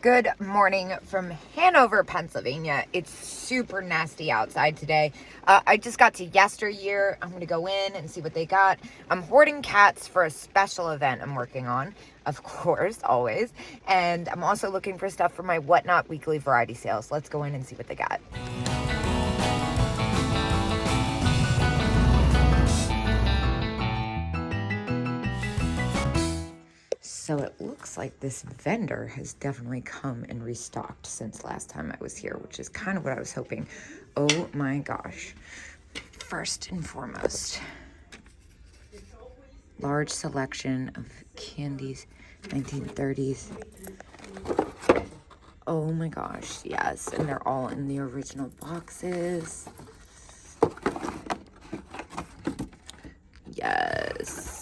Good morning from Hanover, Pennsylvania. It's super nasty outside today. I just got to yesteryear. I'm going to go in and see what they got. I'm hoarding cats for a special event I'm working on, of course, always. And I'm also looking for stuff for my Whatnot weekly variety sales. Let's go in and see what they got. So it looks like this vendor has definitely come and restocked since last time I was here, which is kind of what I was hoping. Oh my gosh. First and foremost, large selection of candies, 1930s. Oh my gosh, yes. And they're all in the original boxes. Yes.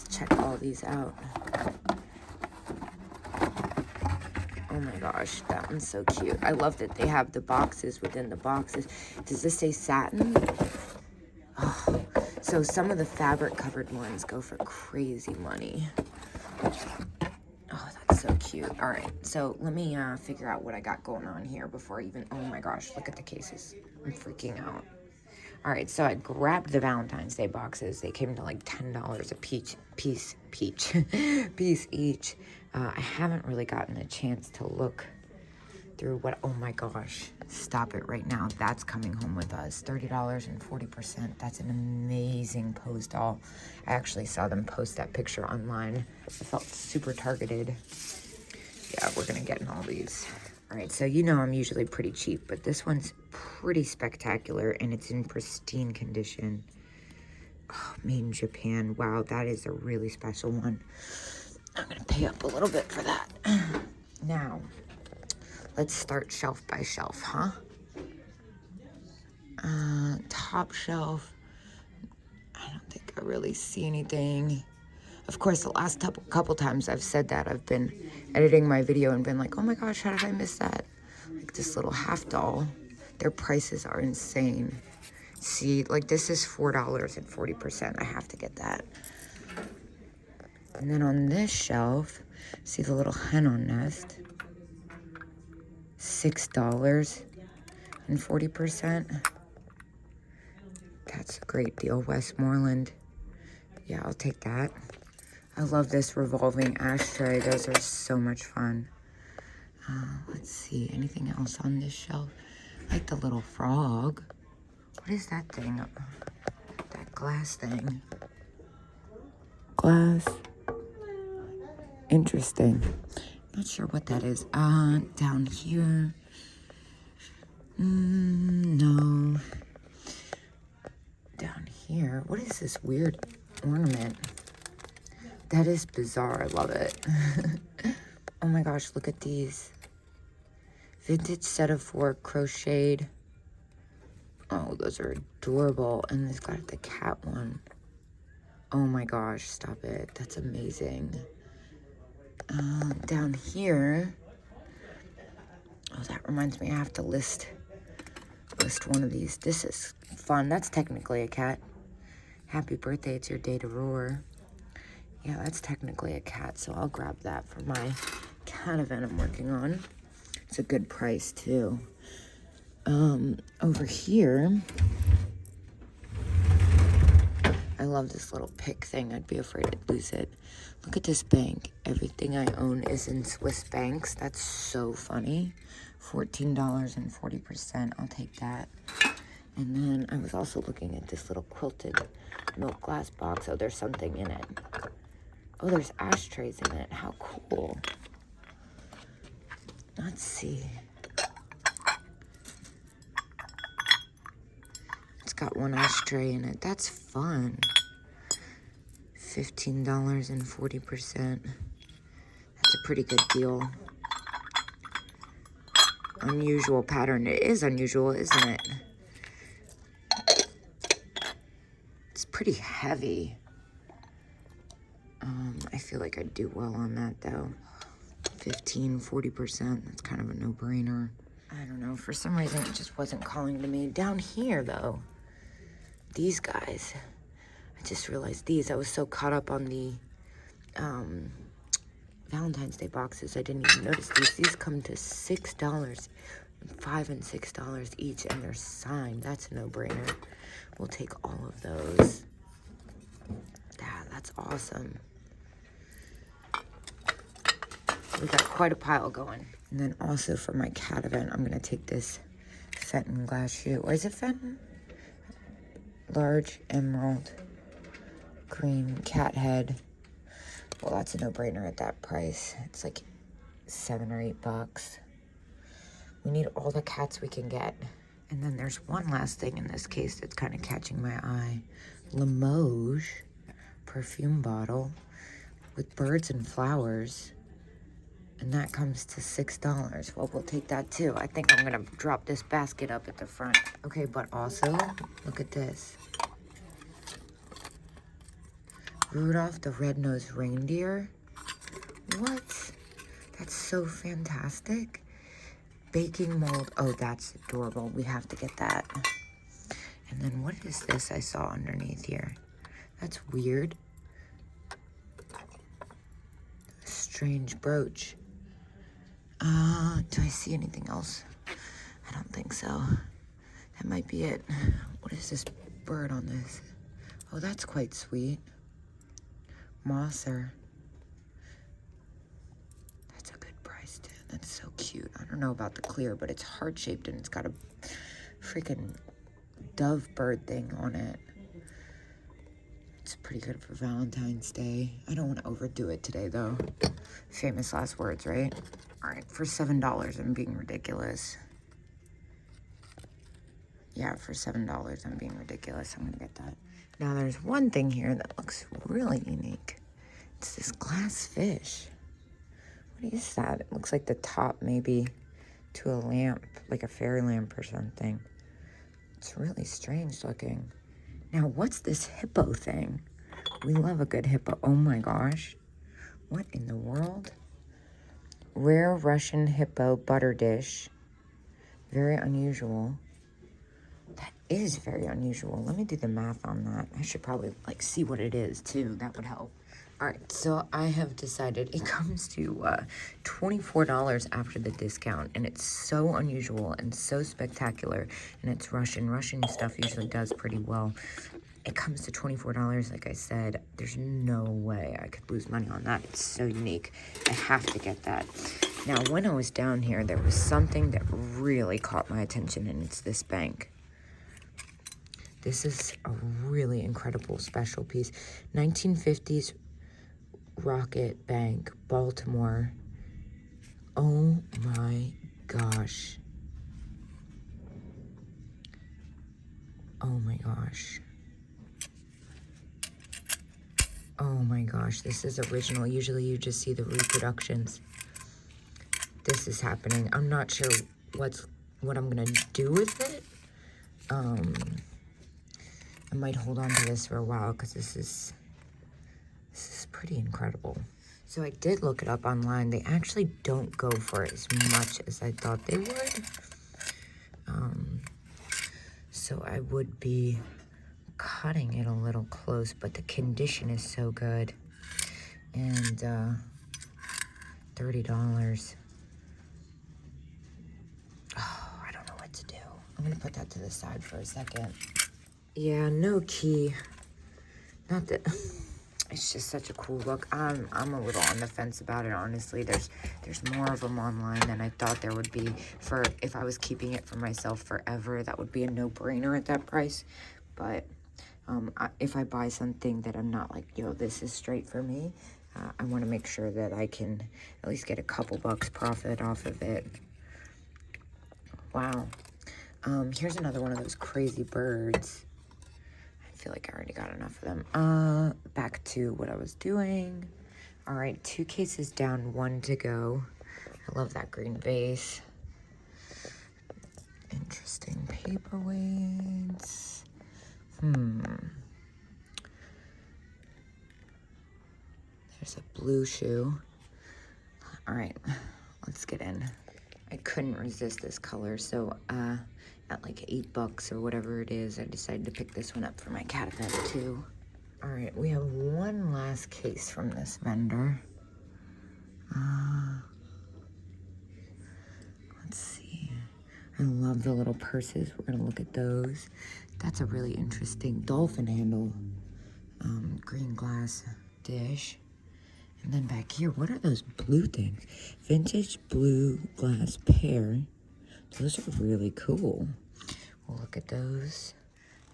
Check all these out. Oh my gosh, that one's so cute. I love that they have the boxes within the boxes. Does this say satin? Oh, so some of the fabric covered ones go for crazy money. Oh, that's so cute. All right, so let me figure out what I got going on here before I even, oh my gosh, look at the cases. I'm freaking out. All right, so I grabbed the Valentine's Day boxes. They came to like $10 a piece each. I haven't really gotten a chance to look through what, oh my gosh, stop it right now. That's coming home with us, $30 and 40%. That's an amazing pose doll. I actually saw them post that picture online. I felt super targeted. Yeah, we're gonna get in all these. All right, so you know I'm usually pretty cheap, but this one's pretty spectacular and it's in pristine condition. Oh, made in Japan. Wow, that is a really special one. I'm gonna pay up a little bit for that. Now, let's start shelf by shelf, huh? Top shelf. I don't think I really see anything. Of course, the last couple times I've said that, I've been editing my video and been like, oh my gosh, how did I miss that? Like this little half doll. Their prices are insane. See, like this is $4 and 40%. I have to get that. And then on this shelf, see the little hen on nest. $6 and 40%. That's a great deal, Westmoreland. Yeah, I'll take that. I love this revolving ashtray. Those are so much fun. Let's see, anything else on this shelf? I like the little frog. What is that thing? That glass thing. Glass. Interesting. Not sure what that is. Down here. No. Down here. What is this weird ornament? That is bizarre. I love it. Oh my gosh, look at these. Vintage set of 4 crocheted. Oh, those are adorable. And it's got the cat one. Oh my gosh, stop it. That's amazing. Down here. Oh, that reminds me, I have to list one of these. This is fun. That's technically a cat. Happy birthday, it's your day to roar. Yeah, that's technically a cat, so I'll grab that for my cat event I'm working on. It's a good price, too. Over here, I love this little pick thing. I'd be afraid I'd lose it. Look at this bank. Everything I own is in Swiss banks. That's so funny. $14 and 40%. I'll take that. And then I was also looking at this little quilted milk glass box. Oh, there's something in it. Oh, there's ashtrays in it. How cool. Let's see. It's got one ashtray in it. That's fun. $15 and 40%. That's a pretty good deal. Unusual pattern. It is unusual, isn't it? It's pretty heavy. I feel like I'd do well on that, though. 40%. That's kind of a no-brainer. I don't know. For some reason, it just wasn't calling to me. Down here, though, these guys. I just realized these. I was so caught up on the Valentine's Day boxes. I didn't even notice these. These come to $6, $5 and $6 each, and they're signed. That's a no-brainer. We'll take all of those. Yeah, that's awesome. We got quite a pile going. And then also for my cat event, I'm gonna take this Fenton glass shoe. Or is it Fenton? Large emerald green cat head. Well, that's a no-brainer at that price. It's like $7 or $8. We need all the cats we can get. And then there's one last thing in this case that's kind of catching my eye. Limoges perfume bottle with birds and flowers. And that comes to $6. Well, we'll take that too. I think I'm gonna drop this basket up at the front. Okay, but also, look at this. Rudolph the Red-Nosed Reindeer. What? That's so fantastic. Baking mold. Oh, that's adorable. We have to get that. And then what is this I saw underneath here? That's weird. Strange brooch. Do I see anything else? I don't think so. That might be it. What is this bird on this? Oh, that's quite sweet. Mosser. That's a good price, too. That's so cute. I don't know about the clear, but it's heart-shaped and it's got a freaking dove bird thing on it. It's pretty good for Valentine's Day. I don't want to overdo it today, though. Famous last words, right? All right, for $7, I'm being ridiculous. Yeah, for $7, I'm being ridiculous. I'm gonna get that. Now, there's one thing here that looks really unique. It's this glass fish. What is that? It looks like the top maybe to a lamp, like a fairy lamp or something. It's really strange looking. Now, what's this hippo thing? We love a good hippo. Oh my gosh. What in the world? Rare Russian hippo butter dish. Very unusual. That is very unusual. Let me do the math on that. I should probably like see what it is too. That would help. All right, so I have decided it comes to $24 after the discount, and it's so unusual and so spectacular, and it's Russian. Russian stuff usually does pretty well. It comes to $24, like I said. There's no way I could lose money on that. It's so unique. I have to get that. Now, when I was down here, there was something that really caught my attention, and it's this bank. This is a really incredible special piece. 1950s Rocket Bank, Baltimore. Oh my gosh. Oh my gosh. Oh my gosh, this is original. Usually you just see the reproductions. This is happening. I'm not sure what I'm gonna do with it. I might hold on to this for a while because this is pretty incredible. So I did look it up online. They actually don't go for as much as I thought they would. So I would be cutting it a little close, but the condition is so good. And $30. Oh, I don't know what to do. I'm gonna put that to the side for a second. Yeah, no key. Not that. It's just such a cool look. I'm a little on the fence about it, honestly. There's more of them online than I thought there would be. For if I was keeping it for myself forever, that would be a no-brainer at that price. But if I buy something that I'm not like, yo, this is straight for me, I want to make sure that I can at least get a couple bucks profit off of it. Wow. Here's another one of those crazy birds. I feel like I already got enough of them. Back to what I was doing. All right, 2 cases down, 1 to go. I love that green vase. Interesting paperweights. There's a blue shoe. All right, let's get in. I couldn't resist this color, so at like $8 or whatever it is, I decided to pick this one up for my cat event too. All right, we have one last case from this vendor. I love the little purses. We're gonna look at those. That's a really interesting dolphin handle. Green glass dish. And then back here, what are those blue things? Vintage blue glass pear. Those are really cool. We'll look at those.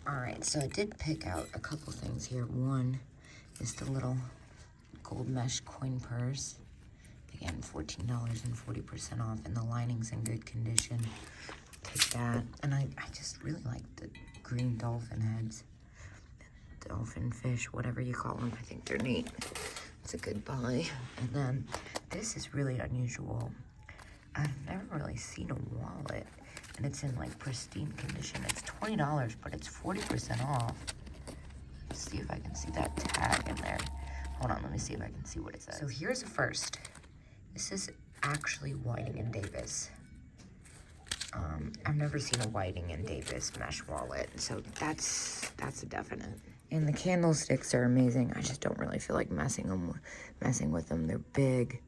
All right, so I did pick out a couple things here. One is the little gold mesh coin purse. Again, $14 and 40% off, and the lining's in good condition. Take that. And I just really like the green dolphin heads. Dolphin fish, whatever you call them. I think they're neat. It's a good buy. And then this is really unusual. I've never really seen a wallet, and it's in like pristine condition. It's $20, but it's 40% off. Let's see if I can see that tag in there. Hold on, let me see if I can see what it says. So here's a first. This is actually Whiting & Davis. I've never seen a Whiting & Davis mesh wallet, so that's a definite. And the candlesticks are amazing. I just don't really feel like messing with them. They're big.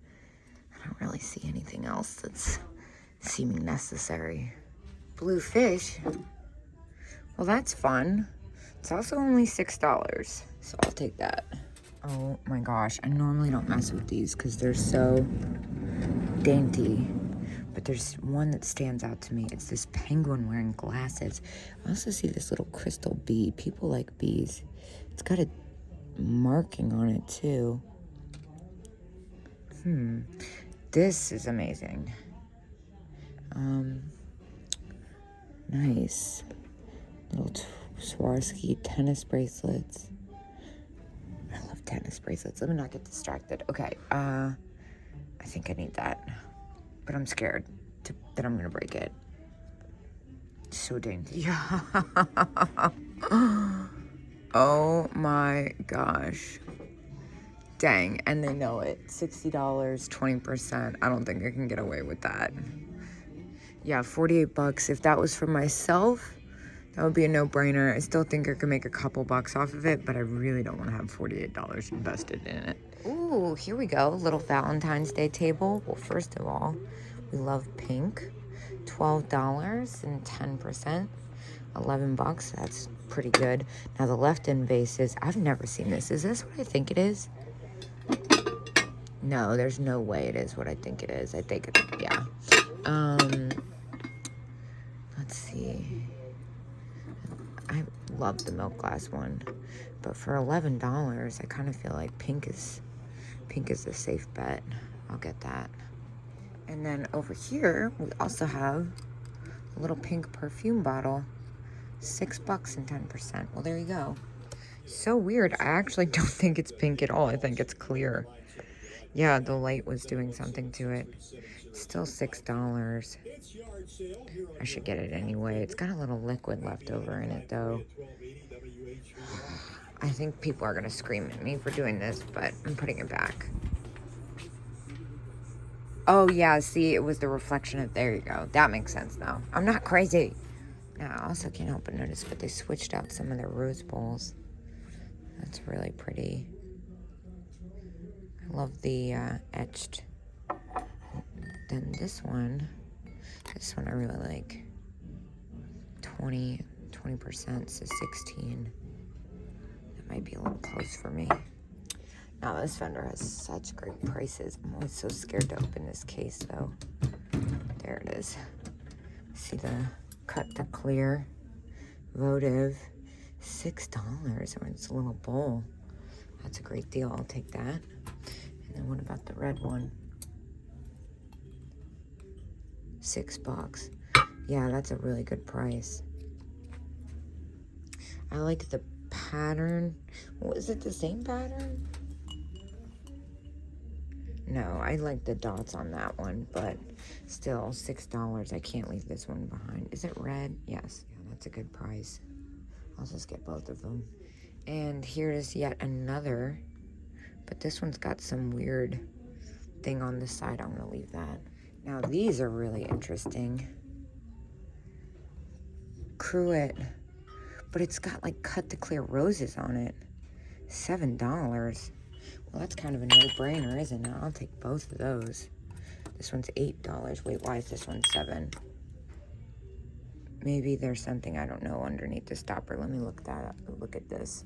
I don't really see anything else that's seeming necessary. Blue fish. Well, that's fun. It's also only $6, so I'll take that. Oh my gosh, I normally don't mess with these because they're so dainty. But there's one that stands out to me. It's this penguin wearing glasses. I also see this little crystal bee. People like bees. It's got a marking on it too. This is amazing. Nice. Little Swarovski tennis bracelets. I love tennis bracelets. Let me not get distracted. Okay, I think I need that. But I'm scared that I'm gonna break it. So dainty. Oh my gosh. Dang, and they know it. $60, 20%. I don't think I can get away with that. Yeah, $48. If that was for myself, that would be a no-brainer. I still think I could make a couple bucks off of it, but I really don't want to have $48 invested in it. Ooh, here we go. Little Valentine's Day table. Well, first of all, we love pink. $12 and 10%. $11. That's pretty good. Now the left-in vases. I've never seen this. Is this what I think it is? No, there's no way it is what I think it is. I think it's, yeah. Let's see. I love the milk glass one, but for $11, I kind of feel like pink is a safe bet. I'll get that. And then over here, we also have a little pink perfume bottle. $6 and 10%. Well, there you go. So weird. I actually don't think it's pink at all. I think it's clear. Yeah, the light was doing something to it. Still $6. I should get it anyway. It's got a little liquid left over in it, though. I think people are going to scream at me for doing this, but I'm putting it back. Oh, yeah, see, it was the reflection of... There you go. That makes sense now. I'm not crazy. Now, I also can't help but notice, but they switched out some of their rose bowls. That's really pretty. I love the etched. Then this one I really like. 20%, so 16. That might be a little close for me. Now, this vendor has such great prices. I'm always so scared to open this case, though. There it is. See the cut to clear votive. $6. Or it's a little bowl. That's a great deal. I'll take that. And then what about the red one? $6. Yeah, that's a really good price. I like the pattern. Was it the same pattern? No, I like the dots on that one, but still $6. I can't leave this one behind. Is it red? Yes. Yeah, that's a good price. I'll just get both of them. And here is yet another, but this one's got some weird thing on the side. I'm gonna leave that. Now these are really interesting. Cruet, but it's got like cut to clear roses on it. $7. Well, that's kind of a no-brainer, isn't it? I'll take both of those. This one's $8. Wait, why is this one $7? maybe there's something I don't know underneath the stopper. Let me look that up. Look at this.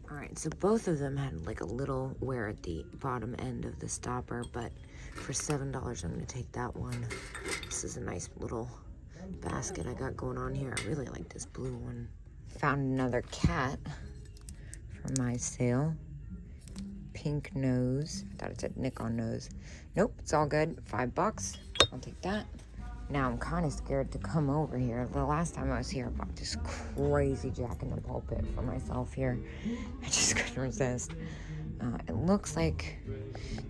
All right, so both of them had like a little wear at the bottom end of the stopper, but for $7, I'm gonna take that one. This is a nice little basket I got going on here. I really like this blue one. Found another cat for my sale. Pink nose. Thought it said Nick on nose. Nope, it's all good. $5. I'll take that. Now I'm kind of scared to come over here. The last time I was here, I bought this crazy Jack in the Pulpit for myself here. I just couldn't resist. It looks like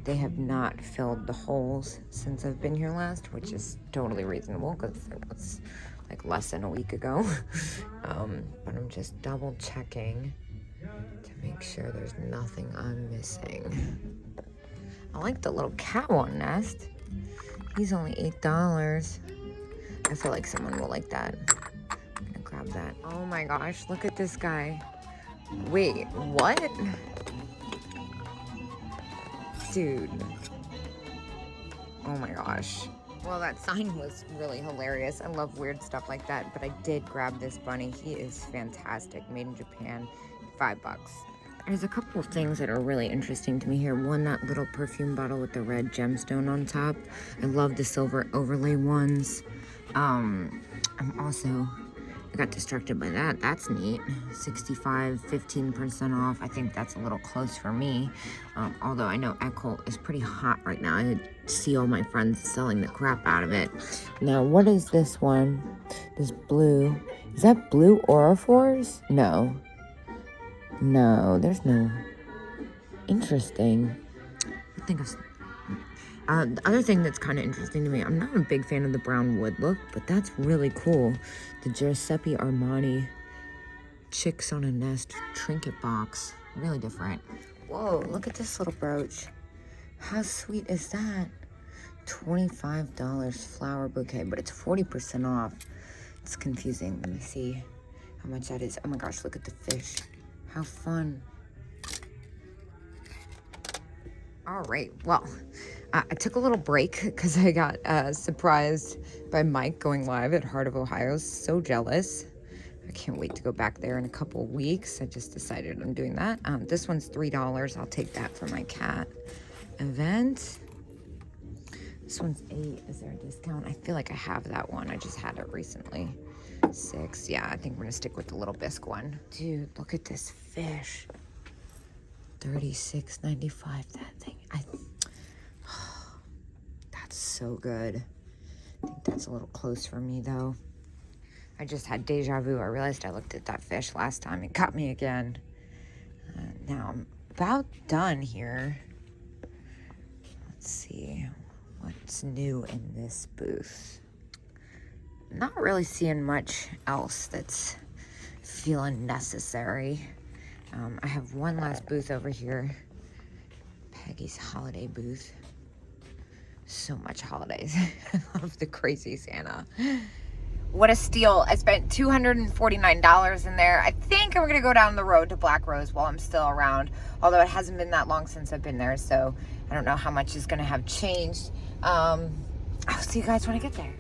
they have not filled the holes since I've been here last, which is totally reasonable because it was like less than a week ago. But I'm just double checking to make sure there's nothing I'm missing. I like the little cat one nest. He's only $8. I feel like someone will like that. I'm gonna grab that. Oh my gosh, look at this guy. Wait, what? Dude. Oh my gosh. Well, that sign was really hilarious. I love weird stuff like that, but I did grab this bunny. He is fantastic, made in Japan, $5. There's a couple of things that are really interesting to me here. One, that little perfume bottle with the red gemstone on top. I love the silver overlay ones. I got distracted by that. That's neat. 65, 15% off. I think that's a little close for me. Although I know Eckhol is pretty hot right now. I see all my friends selling the crap out of it. Now, what is this one? This blue. Is that blue Aurifors? No. No, there's no. Interesting. I think the other thing that's kind of interesting to me, I'm not a big fan of the brown wood look, but that's really cool. The Giuseppe Armani Chicks on a Nest trinket box. Really different. Whoa, look at this little brooch. How sweet is that? $25 flower bouquet, but it's 40% off. It's confusing. Let me see how much that is. Oh my gosh, look at the fish. How fun. All right, well, I took a little break because I got surprised by Mike going live at Heart of Ohio. So jealous. I can't wait to go back there in a couple weeks. I just decided I'm doing that. This one's $3. I'll take that for my cat event. This one's $8. Is there a discount? I feel like I have that one. I just had it recently. $6. Yeah, I think we're gonna stick with the little bisque one. Dude, look at this fish. $36.95. That thing. That's so good. I think that's a little close for me though. I just had deja vu. I realized I looked at that fish last time. It got me again. Now I'm about done here. Let's see what's new in this booth. Not really seeing much else that's feeling necessary. I have one last booth over here. Peggy's holiday booth. So much holidays. I love the crazy Santa. What a steal. I spent $249 in there. I think I'm gonna go down the road to Black Rose while I'm still around. Although it hasn't been that long since I've been there, so I don't know how much is gonna have changed. I'll see you guys when I get there.